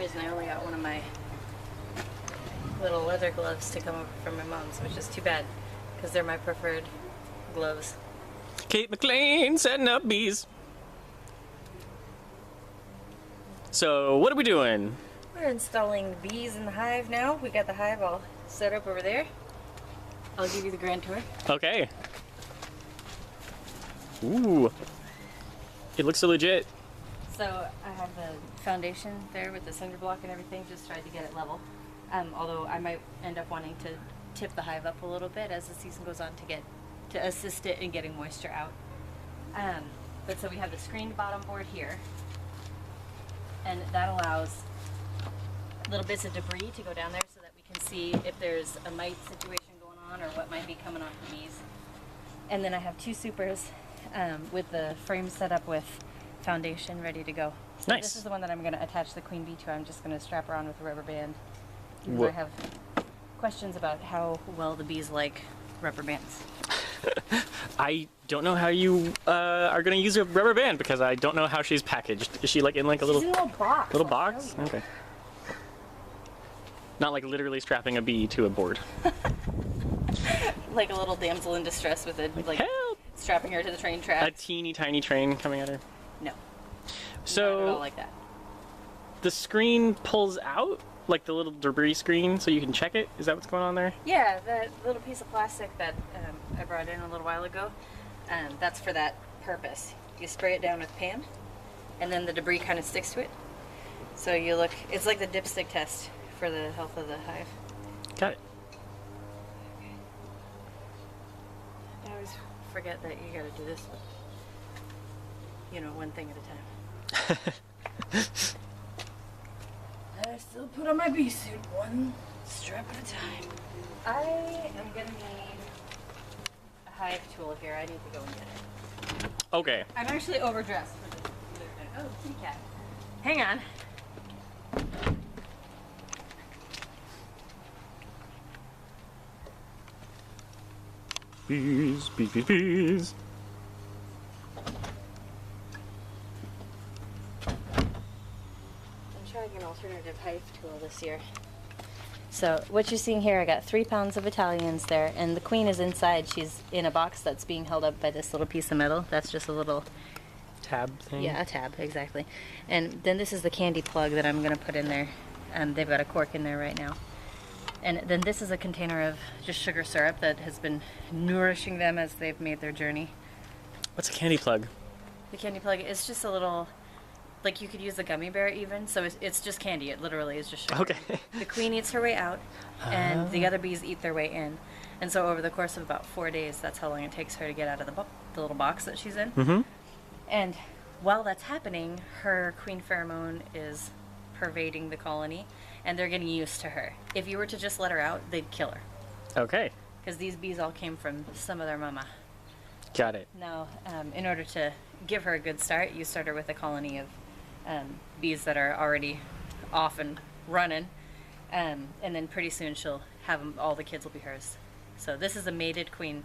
reason I only got one of my little leather gloves to come over from my mom's, which is too bad, because they're my preferred gloves. Kate McClain setting up bees. So, what are we doing? We're installing bees in the hive now. We got the hive all set up over there. I'll give you the grand tour. Okay. Ooh. It looks so legit. So I have the foundation there with the cinder block and everything, just tried to get it level. Although I might end up wanting to tip the hive up a little bit as the season goes on to assist it in getting moisture out. But so we have the screened bottom board here, and that allows little bits of debris to go down there so that we can see if there's a mite situation going on or what might be coming off the bees. And then I have two supers with the frame set up with foundation ready to go. So nice. This is the one that I'm going to attach the queen bee to. I'm just going to strap her on with a rubber band. Because I have questions about how well the bees like rubber bands. I don't know how you are going to use a rubber band because I don't know how she's packaged. Is she like in like a little, She's in a little box? Little box? Okay. Not like literally strapping a bee to a board. Like a little damsel in distress with it, like help! Strapping her to the train track. A teeny tiny train coming at her. No. So not at all like that. The screen pulls out, like the little debris screen, so you can check it. Is that what's going on there? Yeah, that little piece of plastic that I brought in a little while ago. That's for that purpose. You spray it down with Pam, and then the debris kind of sticks to it. So you look. It's like the dipstick test for the health of the hive. Got it. I always forget that you gotta do this, one thing at a time. I still put on my bee suit one strap at a time. I am gonna need a hive tool here. I need to go and get it. Okay. I'm actually overdressed for this. Oh, kitty cat. Hang on. Bees, bees, bees, bees. I'm trying an alternative hive tool this year. So what you're seeing here, I got 3 pounds of Italians there, and the queen is inside. She's in a box that's being held up by this little piece of metal. That's just a little tab thing? Yeah, a tab, exactly. And then this is the candy plug that I'm going to put in there. They've got a cork in there right now. And then this is a container of just sugar syrup that has been nourishing them as they've made their journey. What's a candy plug? The candy plug is just a little, like you could use a gummy bear even, so it's just candy. It literally is just sugar. Okay. The queen eats her way out, and the other bees eat their way in. And so over the course of about 4 days, that's how long it takes her to get out of the little box that she's in. Mm-hmm. And while that's happening, her queen pheromone is pervading the colony, and they're getting used to her. If you were to just let her out, they'd kill her. Okay. Because these bees all came from some other mama. Got it. Now, in order to give her a good start, you start her with a colony of bees that are already off and running, and then pretty soon she'll have them, all the kids will be hers. So this is a mated queen,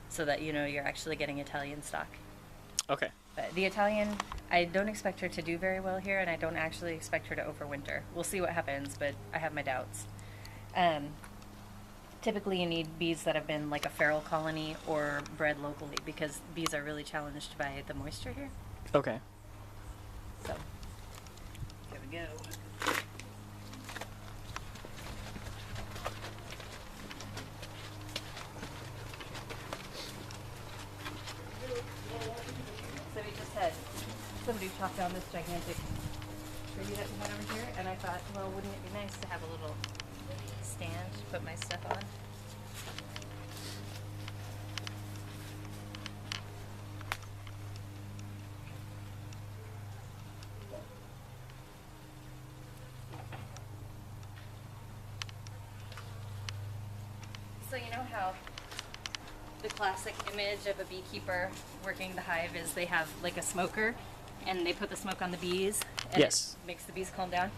so that you know you're actually getting Italian stock. Okay. But the Italian, I don't expect her to do very well here, and I don't actually expect her to overwinter. We'll see what happens, but I have my doubts. Typically you need bees that have been like a feral colony or bred locally, because bees are really challenged by the moisture here. Okay. So, here we go. So we just had somebody chop down this gigantic tree that we had over here, and I thought, well, wouldn't it be nice to have a little stand to put my stuff on? So you know how the classic image of a beekeeper working the hive is they have like a smoker and they put the smoke on the bees and yes. It makes the bees calm down?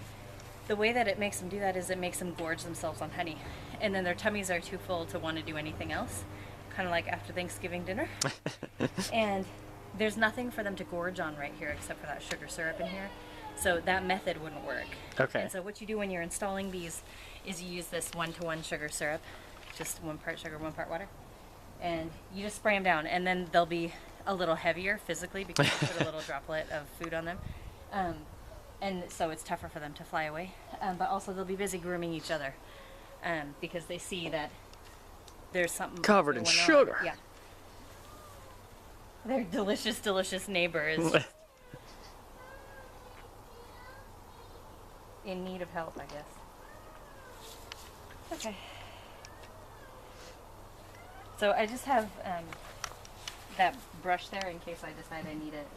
The way that it makes them do that is it makes them gorge themselves on honey, and then their tummies are too full to want to do anything else, kind of like after Thanksgiving dinner. And there's nothing for them to gorge on right here except for that sugar syrup in here, so that method wouldn't work. Okay. And so what you do when you're installing these is you use this 1-to-1 sugar syrup, just 1 part sugar, 1 part water, and you just spray them down, and then they'll be a little heavier physically because you put a little droplet of food on them. And so it's tougher for them to fly away. But also they'll be busy grooming each other because they see that there's something covered in going on. sugar. Yeah. Their delicious, delicious neighbor is in need of help, I guess. Okay. So I just have that brush there in case I decide I need it.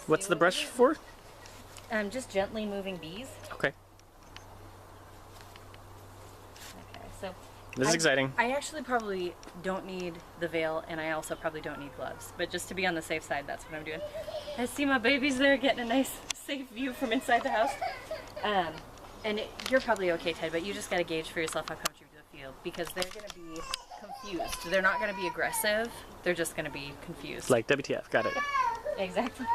What's the brush for? Just gently moving bees. Okay. Okay, so This is exciting. I actually probably don't need the veil, and I also probably don't need gloves. But just to be on the safe side, that's what I'm doing. I see my babies there getting a nice, safe view from inside the house. You're probably okay, Ted, but you just got to gauge for yourself how comfortable you feel because they're going to be confused. They're not going to be aggressive. They're just going to be confused. Like WTF, got it. Exactly.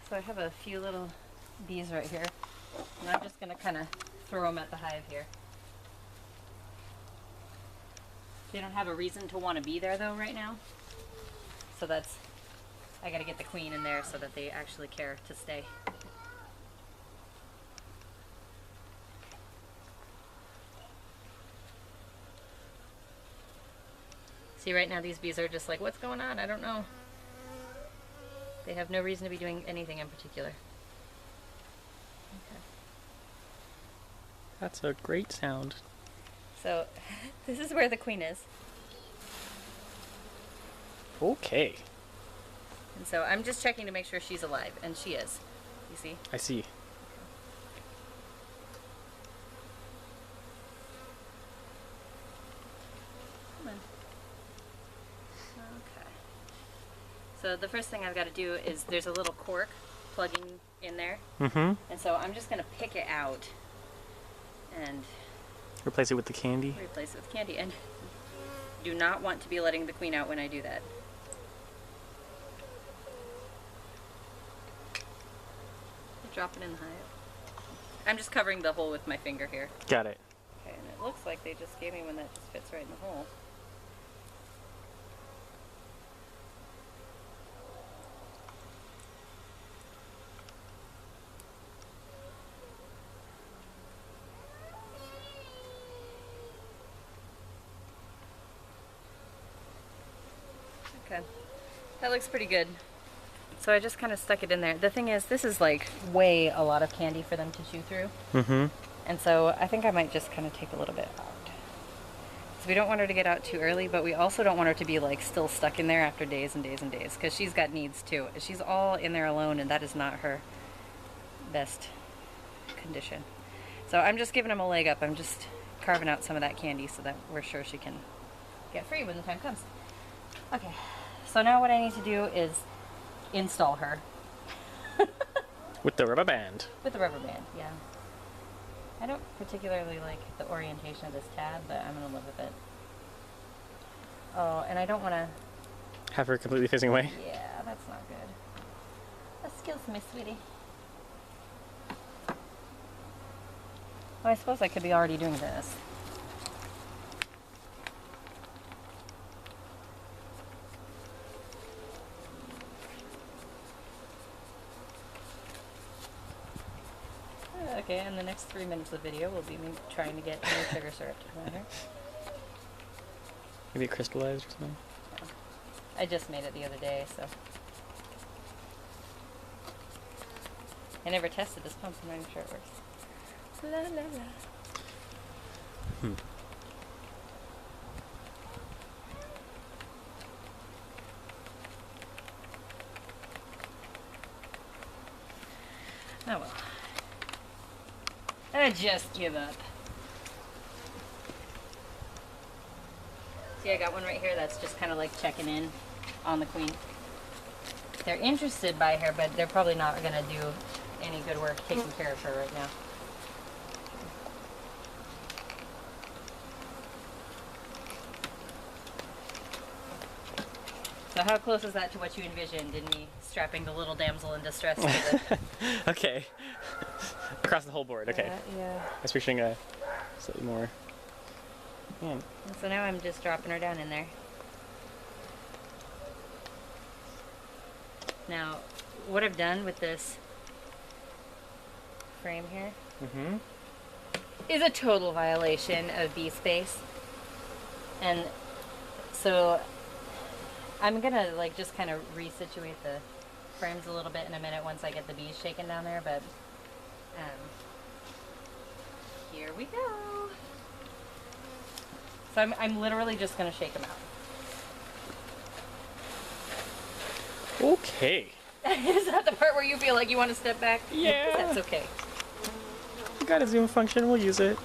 So I have a few little bees right here, and I'm just going to kind of throw them at the hive here. They don't have a reason to want to be there though right now, so I got to get the queen in there so that they actually care to stay. See, right now these bees are just like, what's going on? I don't know. They have no reason to be doing anything in particular. Okay. That's a great sound. So, this is where the queen is. Okay. And so I'm just checking to make sure she's alive, and she is. You see? I see. Come on. Okay. So the first thing I've got to do is there's a little cork plugging in there. Mm-hmm. And so I'm just going to pick it out and Replace it with the candy. replace it with candy. And do not want to be letting the queen out when I do that. Drop it in the hive. I'm just covering the hole with my finger here. Got it. Okay, and it looks like they just gave me one that just fits right in the hole. Okay, that looks pretty good. So I just kind of stuck it in there. The thing is, this is like way a lot of candy for them to chew through. Mm-hmm. And so I think I might just kind of take a little bit out. So we don't want her to get out too early, but we also don't want her to be like still stuck in there after days and days and days, because she's got needs too. She's all in there alone, and that is not her best condition. So I'm just giving him a leg up. I'm just carving out some of that candy so that we're sure she can get free when the time comes. Okay, so now what I need to do is install her. With the rubber band. With the rubber band, yeah. I don't particularly like the orientation of this tab, but I'm going to live with it. Oh, and I don't want to... Have her completely facing away. Yeah, that's not good. Excuse me, sweetie. Well, I suppose I could be already doing this. Okay, and the next 3 minutes of video will be me trying to get more sugar syrup to come out here. Maybe it crystallized or something. Yeah. I just made it the other day, so. I never tested this pump, so I'm not even sure it works. La la la. Oh well. I just give up. See, I got one right here that's just kind of like checking in on the queen. They're interested by her, but they're probably not going to do any good work taking care of her right now. So how close is that to what you envisioned in me strapping the little damsel in distress to the... Okay. Across the whole board, okay. Yeah. I was picturing a slightly more... Man. So now I'm just dropping her down in there. Now, what I've done with this frame here is a total violation of bee space. And so I'm gonna like just kind of resituate the frames a little bit in a minute once I get the bees shaken down there, but here we go. So I'm literally just gonna shake them out. Okay. Is that the part where you feel like you want to step back? Yeah. That's okay. We got a zoom function, we'll use it.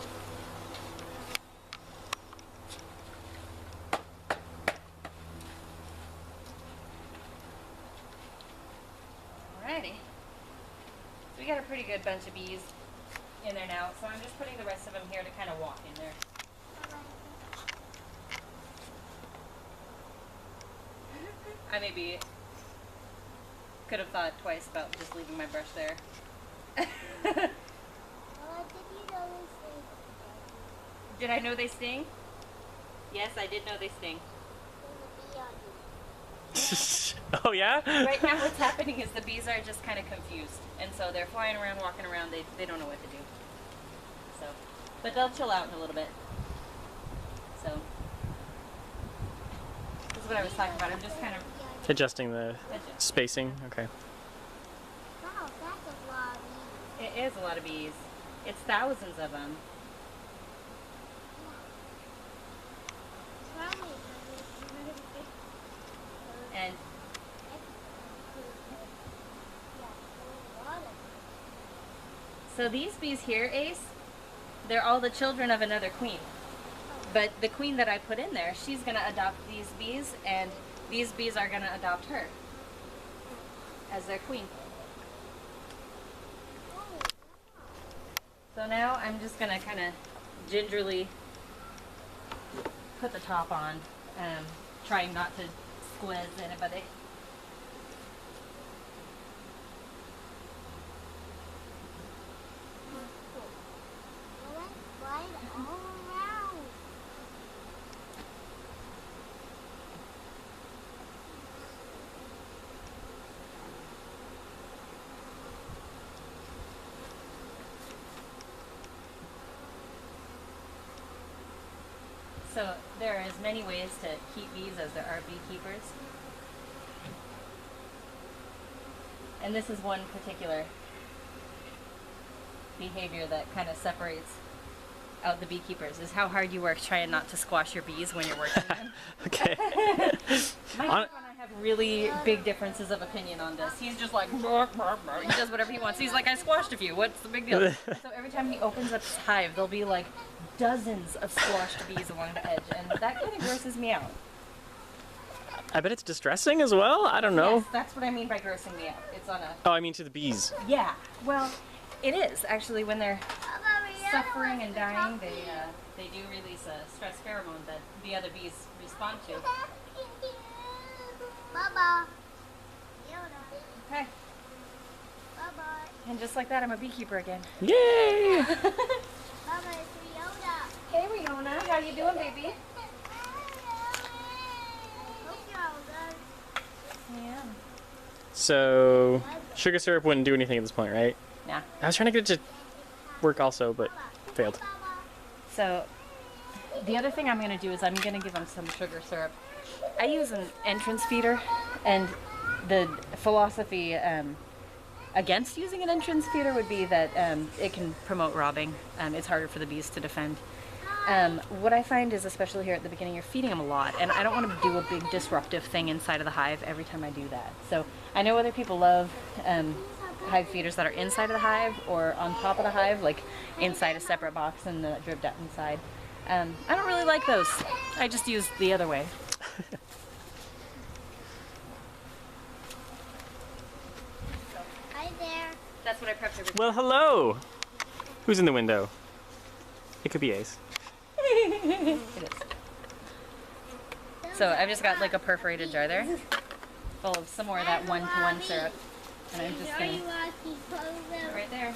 Alrighty. So we got a pretty good bunch of bees in there now, so I'm just putting the rest of them here to kind of walk in there. I maybe could have thought twice about just leaving my brush there. Did I know they sting? Yes, I did know they sting. Oh yeah? Right now what's happening is the bees are just kind of confused. And so they're flying around, walking around, they don't know what to do. So, but they'll chill out in a little bit. So, this is what I was talking about. I'm just kind of Adjusting the spacing, okay. Wow, that's a lot of bees. It is a lot of bees. It's thousands of them. And so these bees here, Ace, they're all the children of another queen. But the queen that I put in there, she's going to adopt these bees, and these bees are going to adopt her as their queen. So now I'm just going to kind of gingerly put the top on, trying not to squeeze anybody. So there are as many ways to keep bees as there are beekeepers. And this is one particular behavior that kind of separates out the beekeepers, is how hard you work trying not to squash your bees when you're working them. Okay. My husband and I have really big differences of opinion on this. He's just like, bark, bark, bark. He does whatever he wants. He's like, I squashed a few. What's the big deal? So every time he opens up his hive, there'll be like dozens of squashed bees along the edge, and that kind of grosses me out. I bet it's distressing as well? I don't know. Yes, that's what I mean by grossing me out. It's on a... Oh, I mean to the bees. Yeah, well, it is actually when they're suffering and dying. They do release a stress pheromone that the other bees respond to. Baba. Okay, Baba. and just like that, I'm a beekeeper again. Yay! Baba, it's Riona. Hey, Riona, how you doing, baby? Hope you're all good. Yeah. So, sugar syrup wouldn't do anything at this point, right? Nah. I was trying to get it to work also, but failed. So, the other thing I'm going to do is I'm going to give them some sugar syrup. I use an entrance feeder, and the philosophy against using an entrance feeder would be that it can promote robbing. It's harder for the bees to defend. What I find is, especially here at the beginning, you're feeding them a lot, and I don't want to do a big disruptive thing inside of the hive every time I do that. So I know other people love hive feeders that are inside of the hive or on top of the hive, like inside a separate box and the dripped out inside. I don't really like those. I just use the other way. Hi there. That's what I prepped everything. Well, hello! Who's in the window? It could be Ace. It is. So I've just got like a perforated jar there, full of some more of that 1-to-1 syrup. And I'm just gonna put it right there.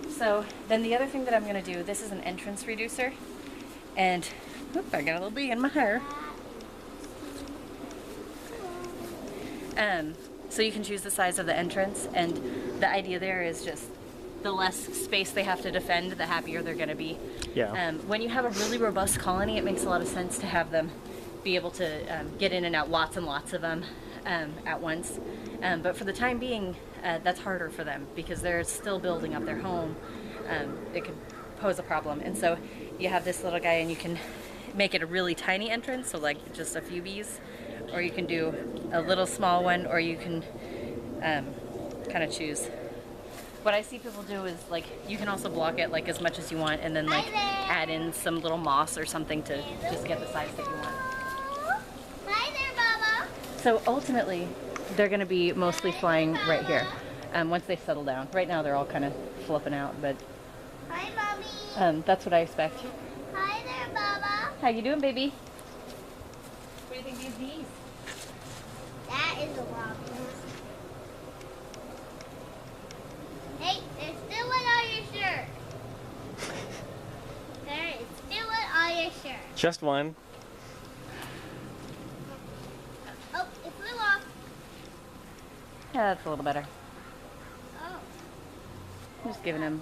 So then the other thing that I'm going to do, this is an entrance reducer, and oop, I got a little bee in my hair. So you can choose the size of the entrance, and the idea there is just the less space they have to defend, the happier they're going to be. Yeah. When you have a really robust colony, it makes a lot of sense to have them be able to get in and out, lots and lots of them at once. But for the time being, that's harder for them because they're still building up their home. It could pose a problem. And so you have this little guy and you can make it a really tiny entrance, so like just a few bees, or you can do a little small one, or you can kind of choose. What I see people do is like you can also block it like as much as you want and then like add in some little moss or something to just get the size that you want. Hi there, Baba. So ultimately, they're going to be mostly flying right here once they settle down. Right now, they're all kind of flipping out, but Hi, Mommy. that's what I expect. Hi there, Baba. How you doing, baby? What do you think of these bees? That is a lot of bees. Hey, there's still one on your shirt. There is still one on your shirt. Just one. Oh, it flew off. Yeah, that's a little better. Oh. I'm just giving him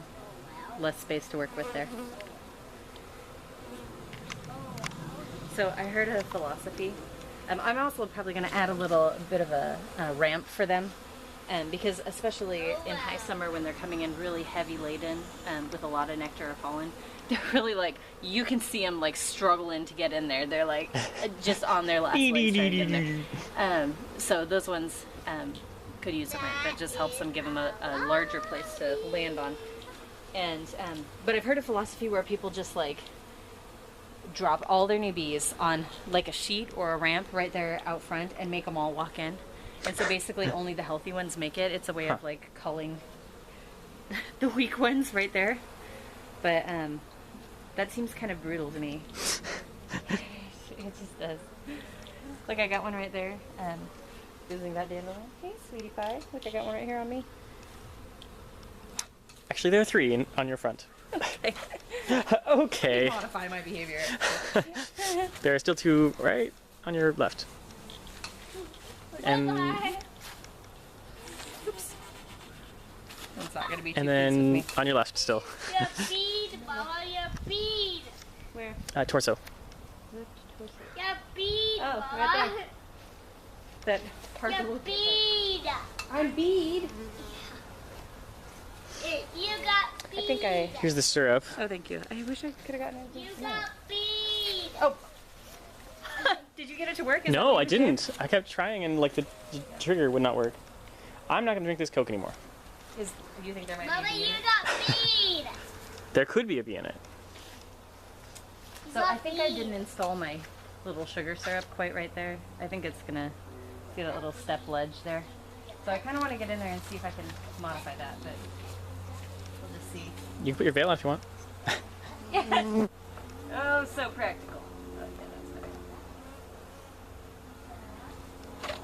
less space to work with there. So I heard a philosophy. I'm also probably going to add a little bit of a ramp for them. Because especially in high summer when they're coming in really heavy laden with a lot of nectar or pollen, they're really like, you can see them like struggling to get in there. They're like just on their last legs trying to get in there. So those ones could use a ramp. That just helps them give them a larger place to land on. And but I've heard a philosophy where people just like drop all their new bees on like a sheet or a ramp right there out front and make them all walk in. And so basically only the healthy ones make it. It's a way of like culling the weak ones right there. But that seems kind of brutal to me. It just does. Look, I got one right there. Using that dandelion. Hey, sweetie pie. Look, I got one right here on me. Actually, there are 3 on your front. Okay. Okay. Modify my behavior. There are still 2 right on your left. And Oops. That's not gonna be too and pleased then with me. on your left still. Your bead, Baba, your bead. Where? Torso. Your bead, Oh, Baba. right there. That part Your of bead. I'm bead. You got bead. I think I. Here's the syrup. Oh, thank you. I wish I could have gotten it. You got bead. Oh. Did you get it to work? Is that No, what I you were doing? didn't. I kept trying and like the trigger would not work. I'm not gonna drink this Coke anymore. Do you think there might Mama, be a bee in you it? got bead. There could be a bee in it. You So got I think I bead. didn't install my little sugar syrup quite right there. I think it's gonna see that little step ledge there. So I kind of want to get in there and see if I can modify that, but we'll just see. You can put your veil on if you want. Yes. Oh, so practical. Okay, that's better.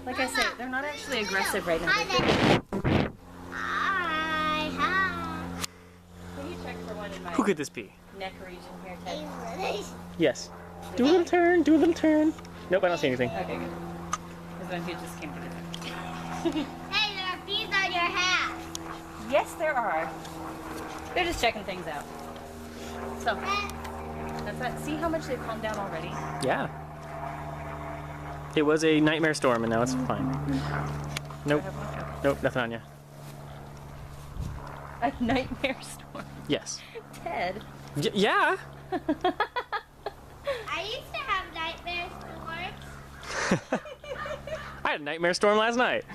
Like I say, they're not actually aggressive right now. Hi there. Hi. Can you check for one in my Who could this be? neck region here, Ted? Hi. Yes. Do a little turn. Do a little turn. Nope, I don't see anything. Okay, good. Because then he just came to visit. Hey, there are bees on your hat. Yes, there are. They're just checking things out. So, that's that. See how much they've calmed down already? Yeah. It was a nightmare storm and now it's fine. Do I Nope. have one? Okay. Nope, nothing on you. A nightmare storm. Yes. Ted. Yeah. I used to have nightmare storms. I had a nightmare storm last night.